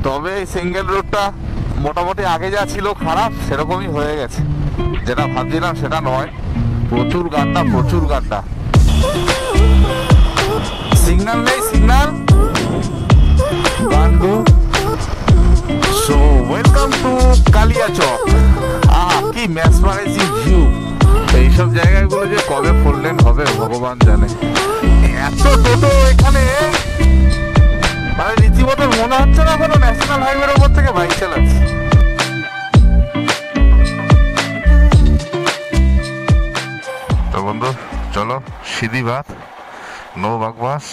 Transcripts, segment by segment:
তবে এই সিঙ্গেল রোডটা মোটামুটি আগে যা ছিল খারাপ সেরকমই হয়ে গেছে, যেটা ভাবছিলাম সেটা নয়। প্রচুর গাড্ডা, প্রচুর গাড্ডা, সিগন্যাল নেই, সিগন্যাল গান্ডু। So welcome to Kaliachak. কি ম্যাসমারাইজিং ভিউ! এইসব জায়গাগুলো যে কবে 4 লেন হবে ভগবান জানে। এত টোটো এখানে, মানে রীতিমতো মনে হচ্ছে না কোনো ন্যাশনাল হাইওয়ের ওপর থেকে বাইক চালাচ্ছে। তো বন্ধু চলো সিধি বাত, নো বাকবাস,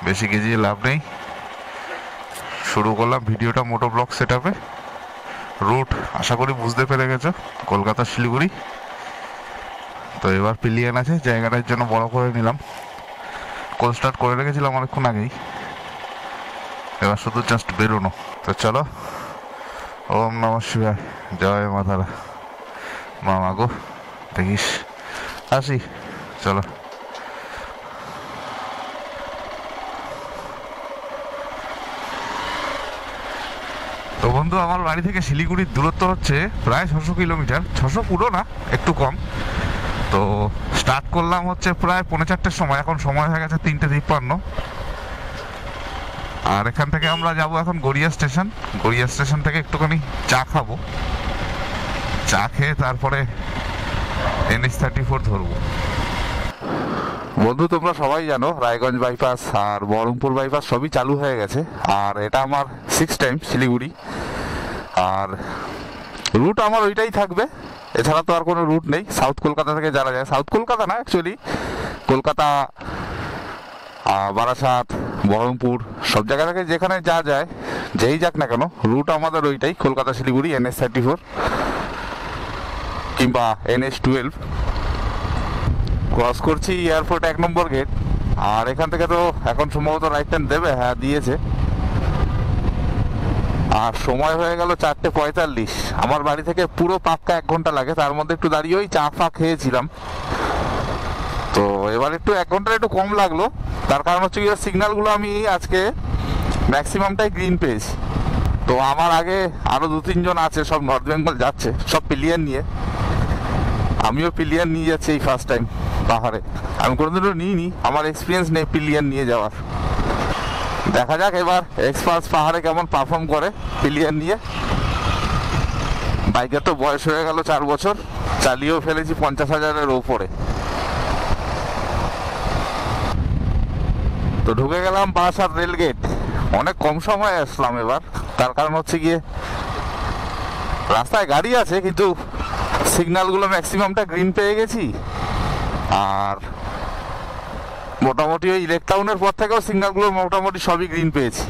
বেশি গেজিয়ে লাভ নেই। শুরু করলাম ভিডিওটা মোটো ব্লগ সেট আপে। রুট আশা করি বুঝতে পেরে গেছো, কলকাতা শিলিগুড়ি। তো এবার পিলিয়ান আছে, জায়গাটার জন্য বড় করে নিলাম। কল স্টার্ট করে রেখেছিলাম অনেকক্ষণ আগেই, এবার শুধু জাস্ট বেরোনো। তো চলো, ওম নমঃ শিবায়, জয় মা তারা। মা মাগো দেখিস, আসি চলো। তো বন্ধু আমার বাড়ি থেকে শিলিগুড়ির দূরত্ব হচ্ছে প্রায় 600 কিলোমিটার। 600 পুরো না, একটু কম। তো স্টার্ট করলাম হচ্ছে প্রায় 4:45-র সময়, এখন সময় হয়ে গেছে 3:53। আর এখান থেকে আমরা যাব এখন গড়িয়া স্টেশন। গড়িয়া স্টেশন থেকে একটুখানি চা খাবো, চা খেয়ে তারপরে NH-34 ধরবো। বন্ধু তোমরা সবাই জানো রায়গঞ্জ বাইপাস আর বহরমপুর বাইপাস সবই চালু হয়ে গেছে। আর এটা আমার 6th টাইম শিলিগুড়ি। আর রুট আমার ওইটাই থাকবে, এছাড়া তো আর কোনো রুট নেই। সাউথ কলকাতা থেকে যারা যায়, সাউথ কলকাতা না অ্যাকচুয়ালি কলকাতা, বারাসাত, বহরমপুর, সব জায়গা থেকে যেখানে যা যায়, যেই যাক না কেন রুট আমাদের ওইটাই, কলকাতা শিলিগুড়ি NH-34 কিংবা NH-12। ক্রস করছি এয়ারপোর্ট 1 নম্বর গেট। আর এখান থেকে তো এখন সম্ভবত রাইট টার্ন দেবে, হ্যাঁ দিয়েছে। আর সময় হয়ে গেল 4:45। আমার বাড়ি থেকে পুরো পাক্কা 1 ঘন্টা লাগে, তার মধ্যে একটু দাঁড়িয়ে ওই চা ফা খেয়েছিলাম। তো এবার একটু 1 ঘন্টার একটু কম লাগলো, তার কারণ হচ্ছে কি সিগন্যালগুলো আমি আজকে ম্যাক্সিমামটাই গ্রিন পেয়েছি। তো আমার আগে আরও 2-3 জন আছে, সব নর্থ বেঙ্গল যাচ্ছে, সব পিলিয়ান নিয়ে। আমিও পিলিয়ান নিয়ে যাচ্ছি এই ফার্স্ট টাইম পাহাড়ে। আমি কোনোদিনও নিইনি, আমার এক্সপিরিয়েন্স নেই পিলিয়ান নিয়ে যাওয়ার। দেখা যাক এবার এক্সপার্টস পাহাড়ে কেমন পারফর্ম করে পিলিয়ান নিয়ে। বাইকের তো বয়স হয়ে গেল 4 বছর, চালিয়েও ফেলেছি 50,000-এর ওপরে। তো ঢুকে গেলাম বারাসাত রেলগেট। অনেক কম সময়ে আসলাম এবার, তার কারণ হচ্ছে গিয়ে রাস্তায় গাড়ি আছে কিন্তু সিগন্যালগুলো ম্যাক্সিমামটা গ্রিন পেয়ে গেছি। আর মোটামুটি ওই লেক টাউনের পর থেকেও সিগন্যালগুলো মোটামুটি সবই গ্রিন পেয়েছি।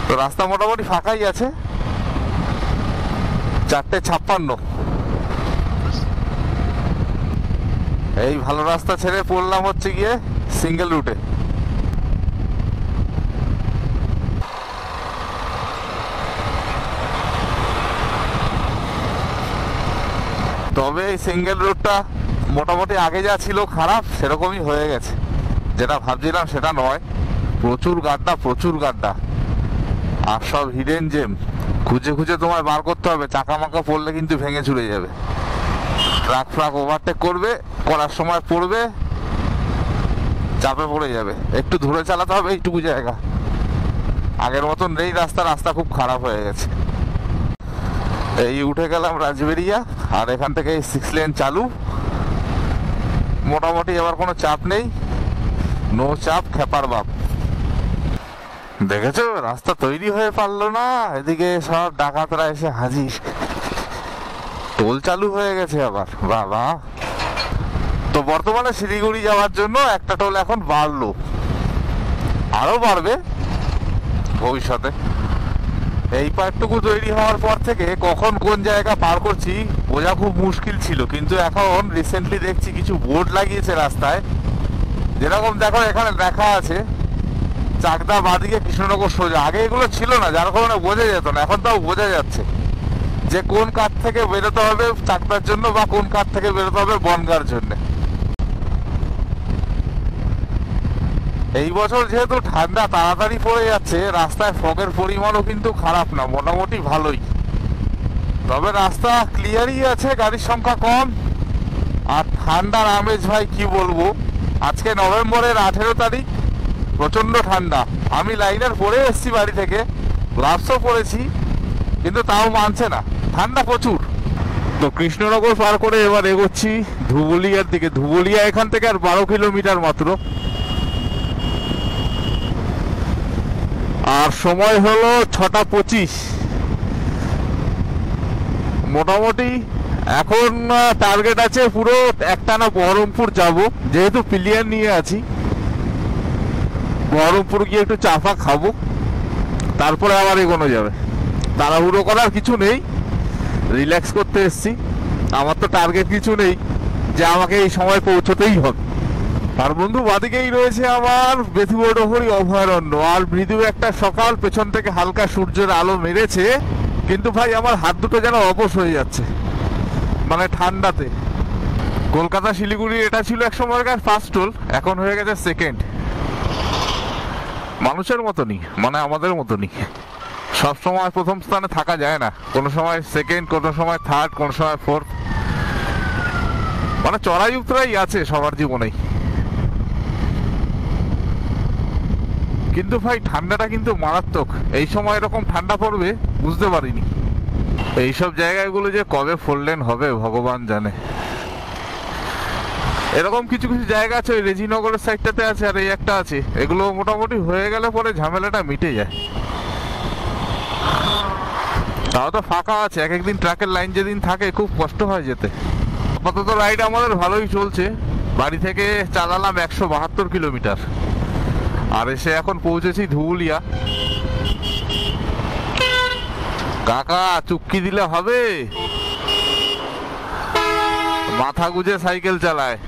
তো রাস্তা মোটামুটি ফাঁকাই আছে। 4:56। এই ভালো রাস্তা ছেড়ে পড়লাম হচ্ছে গিয়ে সিঙ্গেল রুটে। তবে এই সিঙ্গেল রোডটা মোটামুটি আগে যা ছিল খারাপ সেরকমই হয়ে গেছে, যেটা ভাবছিলাম সেটা নয়। প্রচুর গাড্ডা, প্রচুর গাড্ডা, আর সব হিডেন জেম। খুঁজে খুঁজে তোমায় বার করতে হবে, চাকা মাকা পড়লে কিন্তু ভেঙে চুরে যাবে। ট্রাক ফ্রাক ওভারটেক করবে, করার সময় পড়বে, চাপে পড়ে যাবে। একটু ধরে চালাতে হবে এইটুকু জায়গা। আগের মতন নেই রাস্তা, রাস্তা খুব খারাপ হয়ে গেছে। এই উঠে গেলাম রাজবেরিয়া, আর এখান থেকে 6 লেন চালু। মোটামুটি এবার কোনো চাপ নেই, নো চাপ, খেপার বাপ। দেখেছো রাস্তা তৈরি হয়ে পারলো না, এদিকে সব ডাকাতরা এসে হাজির। টোল চালু হয়ে গেছে আবার, বাবা। তো বর্তমানে শিলিগুড়ি যাওয়ার জন্য একটা টোল এখন বাড়লো, আরো বাড়বে ভবিষ্যতে। এই পার্টটুকু তৈরি হওয়ার পর থেকে কখন কোন জায়গা পার করছি বোঝা খুব মুশকিল ছিল। কিন্তু এখন রিসেন্টলি দেখছি কিছু বোর্ড লাগিয়েছে রাস্তায়, যেরকম দেখো এখানে দেখা আছে চাকদা বাঁদিকে কৃষ্ণনগর সোজা। আগে এগুলো ছিল না, যার কারণে বোঝা যেত না, এখন তাও বোঝা যাচ্ছে যে কোন কাঠ থেকে বেরোতে হবে চাকদার জন্য বা কোন কাঠ থেকে বেরোতে হবে বনগার জন্য। এই বছর যেহেতু ঠান্ডা তাড়াতাড়ি পড়ে যাচ্ছে, রাস্তায় ফগের পরিমাণও কিন্তু খারাপ না, মোটামুটি ভালোই। তবে রাস্তা ক্লিয়ারই আছে, গাড়ির সংখ্যা কম। আর ঠান্ডার আমেজ ভাই কি বলবো। আজকে নভেম্বরের 18 তারিখ, প্রচণ্ড ঠান্ডা। আমি লাইনার পরে এসেছি বাড়ি থেকে, গ্লাভসও পরেছি, কিন্তু তাও মানছে না, ঠান্ডা প্রচুর। তো কৃষ্ণনগর পার করে এবার এগোচ্ছি ধুবুলিয়ার দিকে। ধুবুলিয়া এখান থেকে আর 12 কিলোমিটার মাত্র। আর সময় হলো 6টা 25। মোটামুটি এখন টার্গেট আছে পুরো একটানা বহরমপুর যাব, যেহেতু প্লেয়ার নিয়ে আছি। বহরমপুর গিয়ে একটু চা ফা খাবো, তারপরে আবার এগোনো যাবে। তাড়াহুড়ো করার কিছু নেই, রিল্যাক্স করতে এসছি। আমার তো টার্গেট কিছু নেই যে আমাকে এই সময় পৌঁছতেই হবে। আর বন্ধু, বাদিকেই রয়েছে আমার বেথুবডহরি অভয়ারণ্য। আর মৃদু একটা সকাল, পেছন থেকে হালকা সূর্যের আলো মেরেছে, কিন্তু ভাই আমার হাত দুটো যেন অবশ হয়ে যাচ্ছে, মানে ঠান্ডাতে। কলকাতা শিলিগুড়ি এটা ছিল এক সময়কার ফার্স্ট টোল, এখন হয়ে গেছে সেকেন্ড। মানুষের মতনই, মানে আমাদের মতনই, সব সময় প্রথম স্থানে থাকা যায় না। কোনো সময় সেকেন্ড, কোনো সময় থার্ড, কোনো সময় ফোর্থ, মানে চড়াই উতরাই আছে সবার জীবনেই। কিন্তু ভাই ঠান্ডাটা কিন্তু মারাত্মক। এই সময় এরকম ঠান্ডা পড়বে বুঝতে পারিনি। এইসব জায়গাগুলো যে কবে 4 লেন হবে ভগবান জানে। এরকম কিছু কিছু জায়গা আছে, ওই রেজিনগরের সাইডটাতে আছে, আর এই একটা আছে। এগুলো মোটামুটি হয়ে গেলে পরে ঝামেলাটা মিটে যায়। তাও তো ফাঁকা আছে, এক একদিন ট্রাকের লাইন যেদিন থাকে খুব কষ্ট হয় যেতে। আপাতত রাইড আমাদের ভালোই চলছে। বাড়ি থেকে চালালাম 172 কিলোমিটার, আর এসে এখন পৌঁছেছি ধুবুলিয়া। কাকা চুক্তি দিলে হবে? মাথা গুজে সাইকেল চালায়।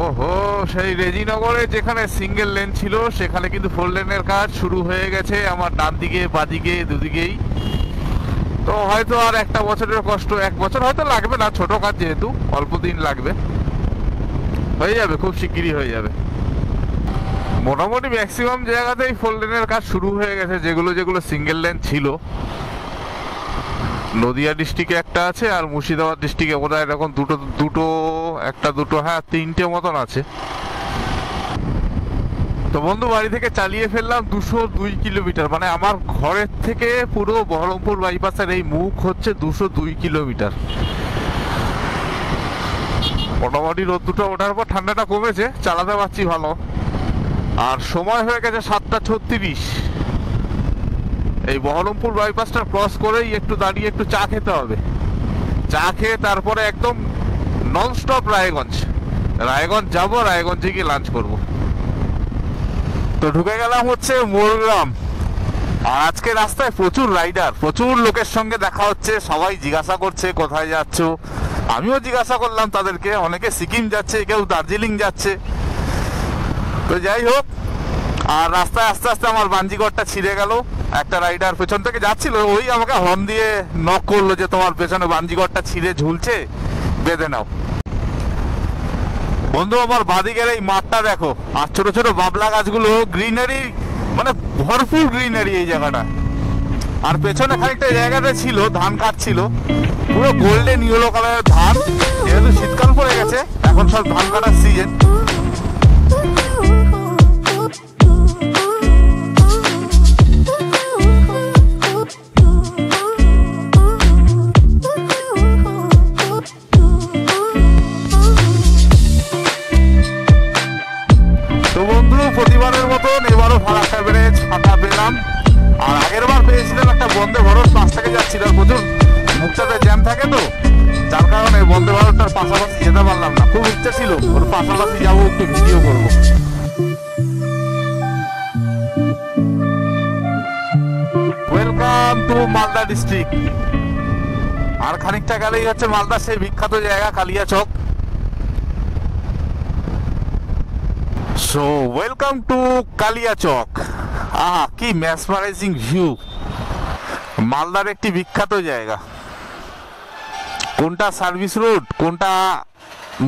ওহো, সেই রেজিনগরে যেখানে সিঙ্গেল লেন ছিল সেখানে কিন্তু 4 লেনের কাজ শুরু হয়ে গেছে আমার ডান দিকে বাদিকে দুদিকেই। তো হয়তো আর একটা বছরের কষ্ট, 1 বছর হয়তো লাগবে না, ছোট কাজ যেহেতু অল্প দিন লাগবে, হয়ে যাবে, খুব শিগগিরই হয়ে যাবে। মোটামুটি ম্যাক্সিমাম জায়গাতেই 4 লেনের কাজ শুরু হয়ে গেছে, যেগুলো যেগুলো সিঙ্গেল লেন ছিল। নদিয়া ডিস্ট্রিক্টে একটা আছে, আর মুর্শিদাবাদ ডিস্ট্রিক্টে বোধহয় এরকম দুটো হ্যাঁ 3টে মতন আছে। তো বন্ধু, বাড়ি থেকে চালিয়ে ফেললাম 202 কিলোমিটার। মানে আমার ঘরের থেকে পুরো বহরমপুর বাইপাসের এই মুখ হচ্ছে 202 কিলোমিটার। মোটামুটি রোদ দুটো ওঠার পর ঠান্ডাটা কমেছে, চালাতে পারছি ভালো। আর সময় হয়ে গেছে 7টা 36। এই বহরমপুর বাইপাসটা ক্রস করেই একটু দাঁড়িয়ে একটু চা খেতে হবে। চা খেয়ে তারপরে একদম ননস্টপ রায়গঞ্জ যাবো, রায়গঞ্জে গিয়ে লাঞ্চ করব। তো ঢুকে গেলাম হচ্ছে মোরগ্রাম। আর আজকে রাস্তায় প্রচুর রাইডার, প্রচুর লোকের সঙ্গে দেখা হচ্ছে। সবাই জিজ্ঞাসা করছে কোথায় যাচ্ছ। আমিও জিজ্ঞাসা করলাম তাদেরকে, অনেকে সিকিম যাচ্ছে, কেউ দার্জিলিং যাচ্ছে। তো যাই হোক, আর রাস্তায় আস্তে আস্তে আমার বাঞ্জিগড়টা ছিঁড়ে গেল। একটা রাইডার পেছন থেকে যাচ্ছিল, ওই আমাকে হর্ন দিয়ে নক করলো যে তোমার পেছনে বাঞ্জিগড়টা ছিঁড়ে ঝুলছে, বেঁধে নাও। বন্ধু, আমার বাদিকের এই মাঠটা দেখো, আর ছোট ছোট বাবলা গাছগুলো, গ্রিনারি, মানে ভরপুর গ্রিনারি এই জায়গাটা। আর পেছনে খানিকটা জায়গাটা ছিল ধান কাটছিল, পুরো গোল্ডেন ইয়েলো কালারের ধান। যেহেতু শীতকাল পড়ে গেছে, এখন সব ধান কাটার সিজন। প্রতিবারের মতন এবারও ফারাক্কা ব্রিজ ফাঁকা পেলাম। আর আগের বার পেয়েছিলাম একটা বন্দে ভারত 5 থেকে যাচ্ছিল, প্রচুর মুখটাতে জ্যাম থাকে, তো যার কারণে বন্দে ভারতটার পাশাপাশি যেতে পারলাম না। খুব ইচ্ছা ছিল ওর পাশাপাশি যাবো, একটু ভিডিও করবো। Welcome to Malda district. আর খানিকটা গেলেই হচ্ছে মালদা সেই বিখ্যাত জায়গা Kaliachak. So welcome to Kaliachak. কি মেসমারাইজিং ভিউ। মালদার একটি বিখ্যাত জায়গা। কোনটা সার্ভিস রোড, কোনটা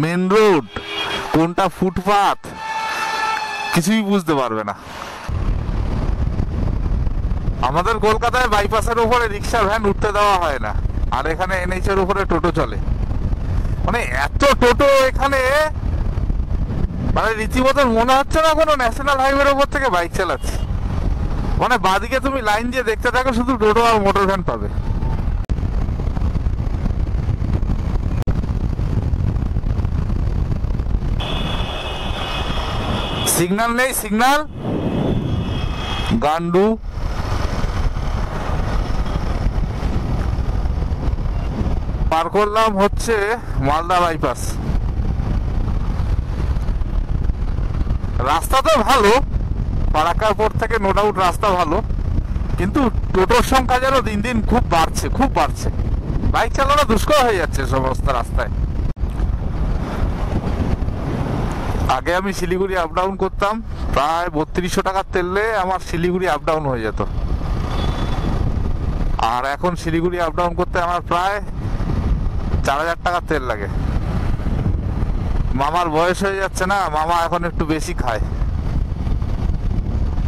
মেন রোড, কোনটা ফুটপাত কিছুই বুঝতে পারবে না। আমাদের কলকাতায় বাইপাসের উপরে রিক্সা ভ্যান উঠতে দেওয়া হয় না, আর এখানে এনএইচ এর উপরে টোটো চলে। মানে এত টোটো এখানে, মানে রীতিমতো মনে হচ্ছে না কোনো ন্যাশনাল হাইওয়ের উপর থেকে বাইক চালাচ্ছি। মানে বাদিকে তুমি লাইন দিয়ে দেখতে থাকো, শুধু টোটো আর মোটর ভ্যান পাবে। সিগন্যাল নেই, সিগন্যাল গান্ডু। পার করলাম হচ্ছে মালদা বাইপাস। রাস্তা তো ভালো, ফারাক্কার পর থেকে নো ডাউট রাস্তা ভালো, কিন্তু টোটোর সংখ্যা যেন দিন দিন খুব বাড়ছে, খুব বাড়ছে। বাইক চালানো দুষ্কর হয়ে যাচ্ছে সমস্ত রাস্তায়। আগে আমি শিলিগুড়ি আপ ডাউন করতাম, প্রায় 3200 টাকার তেলে আমার শিলিগুড়ি আপ ডাউন হয়ে যেত। আর এখন শিলিগুড়ি আপ ডাউন করতে আমার প্রায় 4000 টাকার তেল লাগে। মামার বয়স হয়ে যাচ্ছে না, মামা এখন একটু বেশি খায়।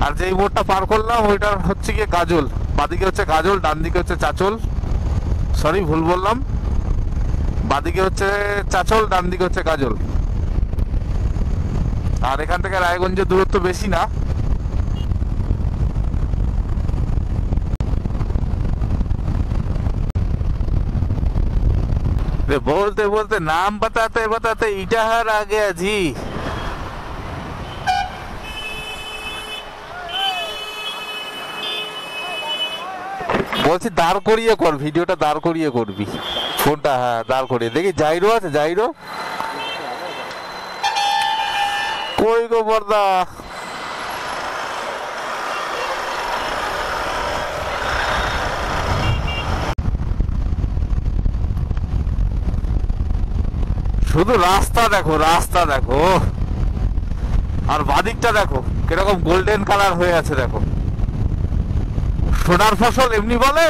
আর যেই মোড়টা পার করলাম ওইটা হচ্ছে গিয়ে গাজল। বাদিকে হচ্ছে গাজল, ডান দিকে হচ্ছে চাচল। সরি, ভুল বললাম, বাদিকে হচ্ছে চাচল, ডান দিকে হচ্ছে গাজল। আর এখান থেকে রায়গঞ্জের দূরত্ব বেশি না। बोलते बोलते नाम बताते बताते इटाहार आ गया जी। বলছি দাঁড় করিয়ে কর, ভিডিওটা দাঁড় করিয়ে করবি ফোনটা। হ্যাঁ, দাঁড় করিয়ে দেখি। জাইরো আছে, জাইরো কই গো বর্দা? শুধু রাস্তা দেখো, রাস্তা দেখো, আর বাদিকটা দেখো কিরকম গোল্ডেন কালার হয়ে আছে। দেখো, সোনার ফসল এমনি বলে।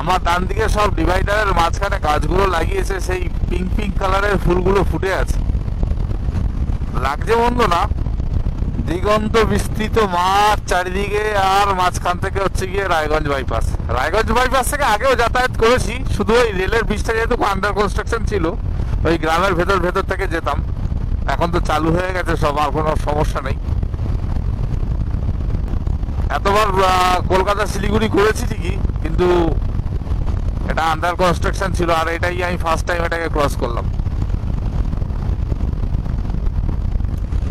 আমার ডান দিকে সব ডিভাইডারের মাঝখানে গাছগুলো লাগিয়েছে, সেই পিঙ্ক পিঙ্ক কালারের ফুলগুলো ফুটে আছে, লাগছে মন্দ না। দিগন্ত বিস্তৃত মাঠ চারিদিকে, আর মাঝখান থেকে হচ্ছে গিয়ে রায়গঞ্জ বাইপাস। রায়গঞ্জ বাইপাস থেকে আগেও যাতায়াত করেছি, শুধু ওই রেলের ব্রিজটা যেহেতু আন্ডার কনস্ট্রাকশন ছিল, ওই গ্রামের ভেতর ভেতর থেকে যেতাম। এখন তো চালু হয়ে গেছে সব, আর কোনো সমস্যা নেই। এতবার কলকাতা শিলিগুড়ি করেছি ঠিকই, কিন্তু এটা আন্ডার কনস্ট্রাকশন ছিল, আর এটাই আমি ফার্স্ট টাইম এটাকে ক্রস করলাম।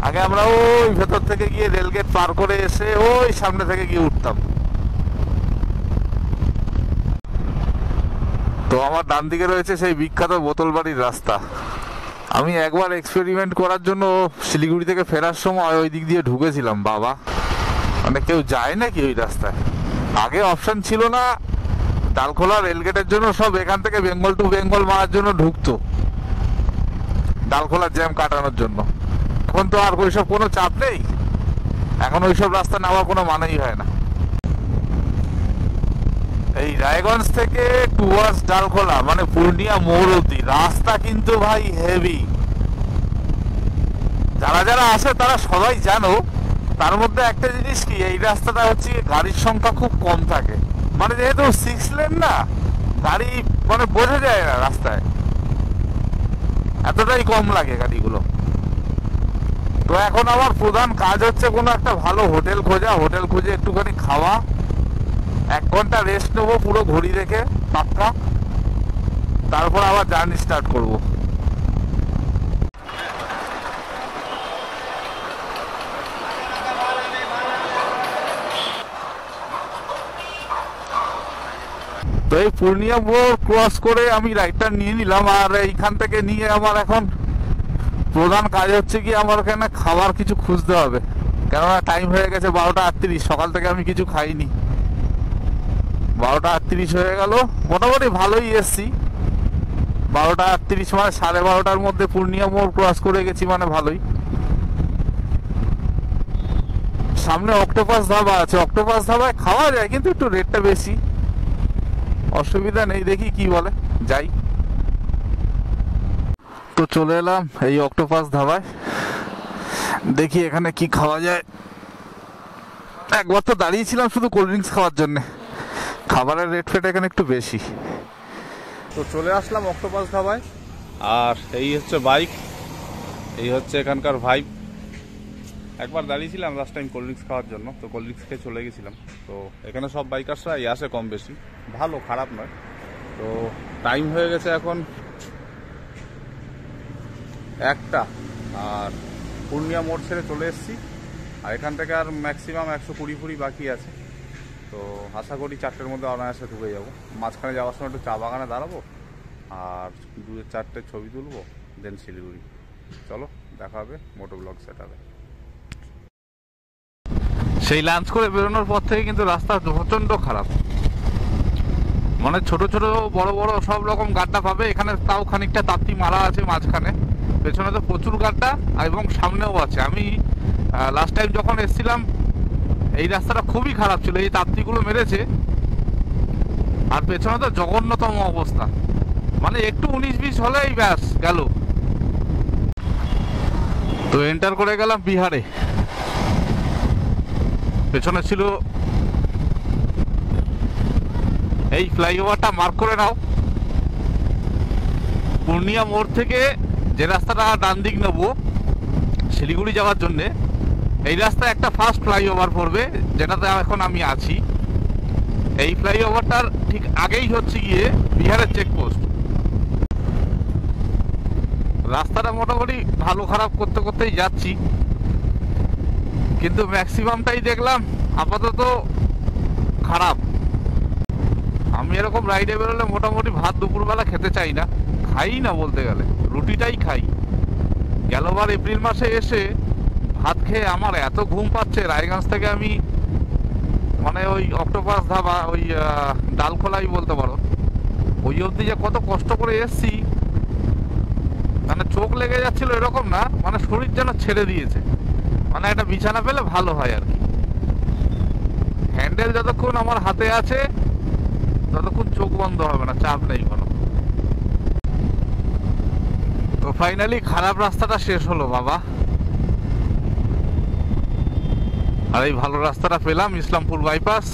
আগে আমরা ওই ভেতর থেকে গিয়ে রেলগেট পার করে এসে ওই সামনে থেকে গিয়ে উঠতাম। তো আমার ডান দিকে রয়েছে সেই বিখ্যাত বোতলবাড়ির রাস্তা। আমি একবার এক্সপেরিমেন্ট করার জন্য শিলিগুড়ি থেকে ফেরার সময় ওই দিক দিয়ে ঢুকেছিলাম। বাবা, মানে কেউ যায় নাকি ওই রাস্তায়? আগে অপশন ছিল না, ডালখোলা রেলগেটের জন্য সব এখান থেকে বেঙ্গল টু বেঙ্গল মারার জন্য ঢুকতো, ডালখোলা জ্যাম কাটানোর জন্য। এখন তো আর ওইসব কোনো চাপ নেই, এখন ওইসব রাস্তা নেওয়ার কোনো মানেই হয় না। এই রায়গঞ্জ থেকে টুয়ার্ডস ডালখোলা মানে পূর্ণিয়া মোড় অব্দি রাস্তা কিন্তু ভাই হেভি। যারা যারা আসে তারা সবাই জানো। তার মধ্যে একটা জিনিস কি, এই রাস্তাটা হচ্ছে গাড়ির সংখ্যা খুব কম থাকে। মানে যেহেতু 6 লেন না, গাড়ি মানে বোঝা যায় না রাস্তায়, এতটাই কম লাগে গাড়িগুলো। তো এখন আমার প্রধান কাজ হচ্ছে কোনো একটা ভালো হোটেল খোঁজা, হোটেল খুঁজে একটুখানি খাওয়া, 1 ঘন্টা রেস্ট নেবো পুরো ঘড়ি দেখে পাক্কা, তারপর আবার জার্নি স্টার্ট করব। তো এই পূর্ণিয়া মোড় ক্রস করে আমি রাইটটা নিয়ে নিলাম, আর এইখান থেকে নিয়ে আমার এখন প্রধান কাজ হচ্ছে কি, আমার এখানে খাবার কিছু খুঁজতে হবে। কেননা টাইম হয়ে গেছে 12টা 38, সকাল থেকে আমি কিছু খাইনি। 12টা 38 হয়ে গেল, মোটামুটি ভালোই এসছি। 12টা 38 মানে 12:30টার মধ্যে পূর্ণিয়া মোড় ক্রস করে গেছি, মানে ভালোই। সামনে অক্টোপাস ধাবা আছে, অক্টোপাস ধাবায় খাওয়া যায়, কিন্তু একটু রেটটা বেশি। অসুবিধা নেই, দেখি কি বলে, যাই। তো চলে এলাম এই অক্টোপাস ধাবায়, দেখি এখানে কি খাওয়া যায়। একবার তো দাঁড়িয়েছিলাম শুধু কোল্ড ড্রিঙ্কস খাওয়ার জন্যে, খাবারের রেট ফেট এখানে একটু বেশি। তো চলে আসলাম অক্টোপাস ধাবায়, আর এই হচ্ছে বাইক, এই হচ্ছে এখানকার ভাইব। একবার দাঁড়িয়েছিলাম লাস্ট টাইম কোল্ড ড্রিঙ্কস খাওয়ার জন্য, তো কোল্ড ড্রিঙ্কস খেয়ে চলে গেছিলাম। তো এখানে সব বাইকার্সরাই আসে কম বেশি, ভালো খারাপ নয়। তো টাইম হয়ে গেছে এখন 1টা, আর পূর্ণিয়া মোড় ছেড়ে চলে এসেছি। আর এখান থেকে আর ম্যাক্সিমাম 120 বাকি আছে। তো আশা করি 4টের মধ্যে অনায়াসে ঢুকে যাবো। মাঝখানে যাওয়ার সময় একটু চা বাগানে দাঁড়াবো, আর 2-4টে ছবি তুলবো, দেন শিলিগুড়ি। চলো দেখা হবে মোটো ব্লগ সেটআপে। সেই লাঞ্চ করে বেরোনোর পর থেকে কিন্তু রাস্তা প্রচণ্ড খারাপ, মানে ছোট ছোট বড় বড় সব রকম গাড্ডা পাবে এখানে, তাও খানিকটা তাপ্তি মারা আছে মাঝখানে, পেছনে তো প্রচুর গাড্ডা এবং সামনেও আছে। আমি লাস্ট টাইম যখন এসেছিলাম এই রাস্তাটা খুবই খারাপ ছিল, এই তাপ্তিগুলো মেরেছে, আর পেছনে তো জঘন্যতম অবস্থা, মানে একটু 19-20 হলেই ব্যাস গেল। তো এন্টার করে গেলাম বিহারে, পেছনে ছিল এই ফ্লাইওভারটা, মার্ক করে নাও। পূর্ণিয়া মোড় থেকে যে রাস্তাটা ডান দিক নেবো শিলিগুড়ি যাওয়ার জন্যে, এই রাস্তায় একটা ফার্স্ট ফ্লাইওভার পড়বে, যেটাতে এখন আমি আছি। এই ফ্লাইওভারটার ঠিক আগেই হচ্ছে গিয়ে বিহারের চেকপোস্ট। রাস্তাটা মোটামুটি ভালো খারাপ করতে করতেই যাচ্ছি, কিন্তু ম্যাক্সিমামটাই দেখলাম আপাতত খারাপ। আমি এরকম রাইডে বেরোলে মোটামুটি ভাত দুপুরবেলা খেতে চাই না, খাই না বলতে গেলে, রুটিটাই খাই। গেলবার এপ্রিল মাসে এসে ভাত খেয়ে আমার এত ঘুম পাচ্ছে, রায়গঞ্জ থেকে আমি মানে ওই অক্টোপাস ধাবা, ওই ডালখোলাই বলতে পারো, ওই অবধি যে কত কষ্ট করে এসছি, মানে চোখ লেগে যাচ্ছিল এরকম না, মানে শরীর যেন ছেড়ে দিয়েছে। মানে একটা বিছানা পেলে ভালো হয় আর কি। হ্যান্ডেল যতক্ষণ আমার হাতে আছে ততক্ষণ চোখ বন্ধ হবে না, চাপ নেই কোনো। তো ফাইনালি খারাপ রাস্তাটা শেষ হলো বাবা, আর এই ভালো রাস্তাটা পেলাম ইসলামপুর বাইপাস।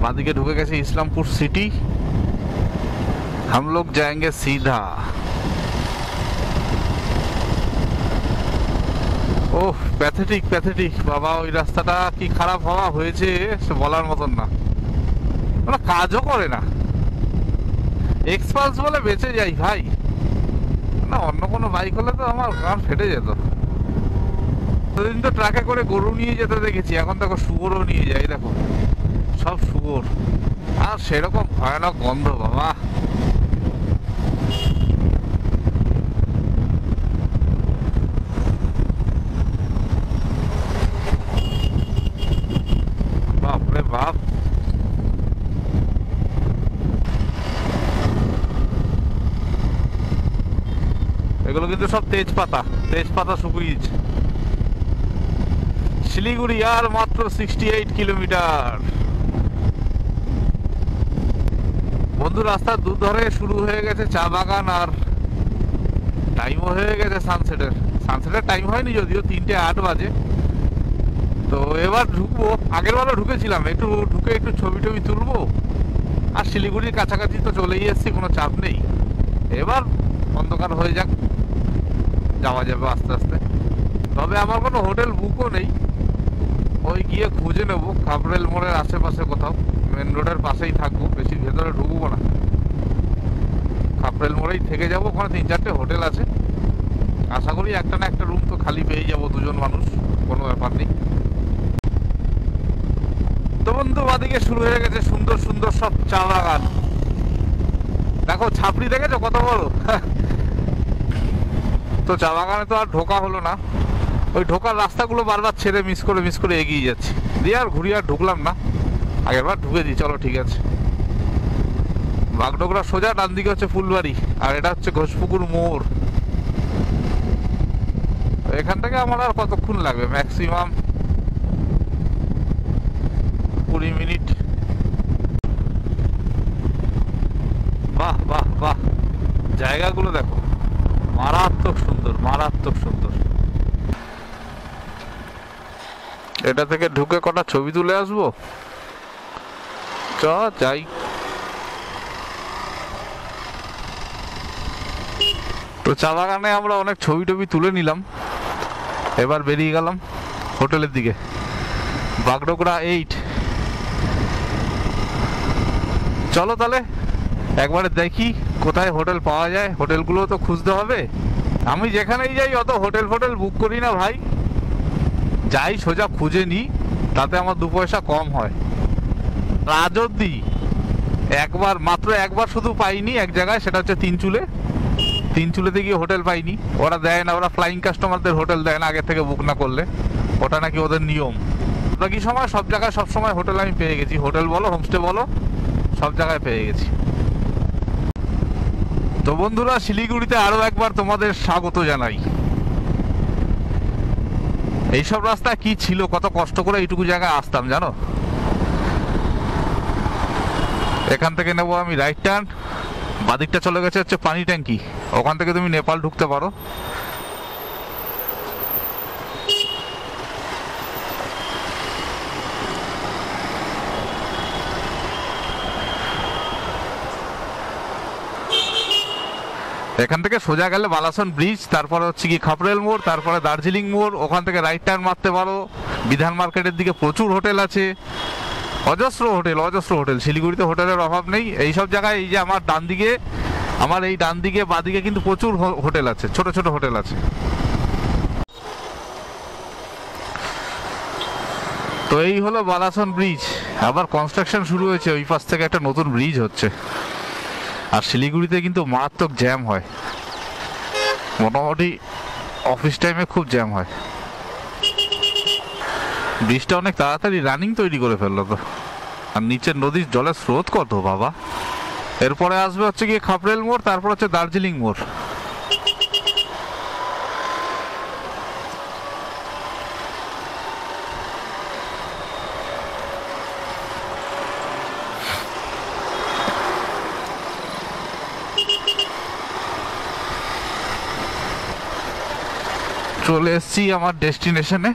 বাঁদিকে ঢুকে গেছে ইসলামপুর সিটি, हम लोग जाएंगे सीधा। ওহ প্যাথেটিক প্যাথেটিক বাবা, ওই রাস্তাটা কি খারাপ হওয়া হয়েছে সে বলার মতন না, ওরা কাজও করে না। এক্সপালস বলে বেঁচে যাই ভাই, না অন্য কোনো বাইক হলে তো আমার গান ফেটে যেত। সেদিন তো ট্রাকে করে গরু নিয়ে যেতে দেখেছি, এখন দেখো শুয়োরও নিয়ে যায়, দেখো সব শুয়োর, আর সেরকম ভয়ানক গন্ধ বাবা। বাপরে বাপ, এগুলো কিন্তু সব তেজপাতা, তেজপাতা শুকিয়েছে। শিলিগুড়ি আর মাত্র 68 কিলোমিটার। বন্ধু রাস্তার দুধরে শুরু হয়ে গেছে চা বাগান, আর টাইমও হয়ে গেছে সানসেটের। সানসেটের টাইম হয়নি যদিও, 3:08 বাজে। তো এবার ঢুকবো, আগের বারও ঢুকেছিলাম, একটু ঢুকে একটু ছবি টবি তুলবো, আর শিলিগুড়ির কাছাকাছি তো চলেই এসছি, কোনো চাপ নেই। এবার অন্ধকার হয়ে যাক, যাওয়া যাবে আস্তে আস্তে। তবে আমার কোনো হোটেল বুকও নেই, ওই গিয়ে খুঁজে নেবো কাবরেল মোড়ের আশেপাশে কোথাও, মেন রোডের পাশেই থাকবো, বেশি ভেতরে ঢুকবো না। কাবরেল মোড়েই থেকে যাবো, ওখানে 3-4টে হোটেল আছে, আশা করি একটা না একটা রুম তো খালি পেয়ে যাবো, দুজন মানুষ, কোনো ব্যাপার নেই। তো বন্ধু বাদিকে শুরু হয়ে গেছে সুন্দর সুন্দর সব চা বাগান, দেখো ছাপড়ি দেখেছো কত বড়। তো চা বাগানে তো আর ঢোকা হলো না, ওই ঢোকার রাস্তাগুলো বারবার ছেড়ে মিস করে এগিয়ে যাচ্ছি, দিয়ে আর ঘুরিয়ে আর ঢুকলাম না, আগেরবার ঢুকে দিই। চলো ঠিক আছে, বাগডোগরা সোজা, ডান দিকে হচ্ছে ফুলবাড়ি, আর এটা হচ্ছে ঘোষপুকুর মোড়। এখান থেকে আমার আর কতক্ষণ লাগবে, ম্যাক্সিমাম 20 মিনিট। বাহ বাহ বাহ, জায়গাগুলো দেখো, মারাত্মক সুন্দর, মারাত্মক সুন্দর। এটা থেকে ঢুকে কটা ছবি তুলে আসবো, চ যাই। তো চা বাগানে আমরা অনেক ছবি টবি তুলে নিলাম, এবার বেরিয়ে গেলাম হোটেলের দিকে। বাগডোগরা 8। চলো তাহলে একবারে দেখি কোথায় হোটেল পাওয়া যায়। হোটেলগুলো তো খুঁজতে হবে। আমি যেখানেই যাই অত হোটেল ফোটেল বুক করি না ভাই, যাই সোজা খুঁজে নিই, তাতে আমার 2 পয়সা কম হয়। আজ অব্দি একবার, মাত্র একবার শুধু পাইনি এক জায়গায়, সেটা হচ্ছে তিনচুলেতে গিয়ে হোটেল পাইনি। ওরা দেয় না, ওরা ফ্লাইং কাস্টমারদের হোটেল দেয় না আগে থেকে বুক না করলে, ওটা নাকি ওদের নিয়ম। বাকি সময় সব জায়গায় সব সময় হোটেল আমি পেয়ে গেছি, হোটেল বলো হোমস্টে বলো সব জায়গায় পেয়ে গেছি। তো বন্ধুরা, শিলিগুড়িতে আরো একবার তোমাদের স্বাগত জানাই। এইসব রাস্তা কি ছিল, কত কষ্ট করে এইটুকু জায়গায় আসতাম জানো। এখান থেকে নেবো আমি রাইট টার্ন, বাদিকটা চলে গেছে হচ্ছে পানি ট্যাঙ্কি, ওখান থেকে তুমি নেপাল ঢুকতে পারো। এখান থেকে সোজা গেলে বালাসন ব্রিজ, তারপরে হচ্ছে কি খাপরেল মোড়, তারপরে দার্জিলিং মোড়, ওখান থেকে রাইট টার্ন মারতে পারো। বিধান মার্কেটের দিকে প্রচুর হোটেল আছে, অজস্র হোটেল। শিলিগুড়িতে হোটেলের অভাব নেই। এইসব জায়গায় এই যে আমার ডান দিকে, আমার এই ডান দিকে বাদিকে কিন্তু প্রচুর হোটেল আছে, ছোট ছোট হোটেল আছে। তো এই হলো বালাসন ব্রিজ, আবার কনস্ট্রাকশন শুরু হয়েছে, ওই পাশ থেকে একটা নতুন ব্রিজ হচ্ছে। আর শিলিগুড়িতে কিন্তু মারাত্মক জ্যাম হয়, মোটামুটি অফিস টাইমে খুব জ্যাম হয়। ব্রিজটা অনেক তাড়াতাড়ি রানিং তৈরি করে ফেললো তো। আর নিচের নদীর জলের স্রোত কত বাবা। এরপরে আসবে হচ্ছে গিয়ে খাপরেল মোড়, তারপর হচ্ছে দার্জিলিং মোড়। চলে এসছি আমার ডেস্টিনেশনে।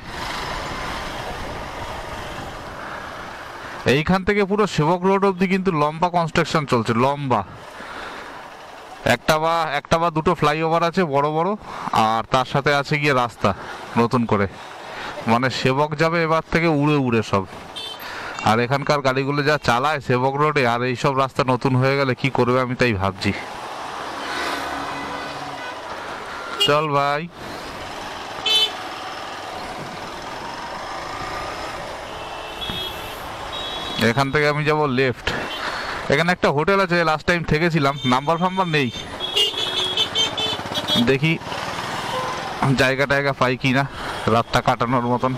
এইখান থেকে পুরো সেবক রোড অব্দি কিন্তু লম্বা কনস্ট্রাকশন চলছে, লম্বা। একটা বা দুটো ফ্লাইওভার আছে বড় বড়, আর তার সাথে আছে গিয়ে রাস্তা নতুন করে, মানে সেবক যাবে এবার থেকে উড়ে উড়ে সব। আর এখানকার গাড়িগুলো যা চালায় সেবক রোডে, আর এইসব রাস্তা নতুন হয়ে গেলে কি করবে আমি তাই ভাবছি। চল ভাই। এখান থেকে আমি যাব লেফট। এখানে একটা হোটেল আছে, লাস্ট টাইম থেকেছিলাম, নাম্বার ফাম্বার নেই, দেখি জায়গা পাই কিনা রাতটা কাটানোর মতন।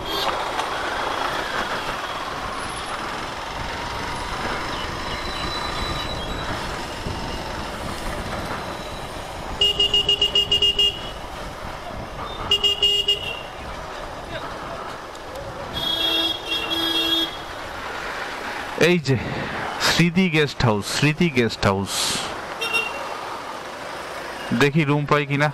এই যে স্মৃতি গেস্ট হাউস, দেখি রুম পাই কিনা।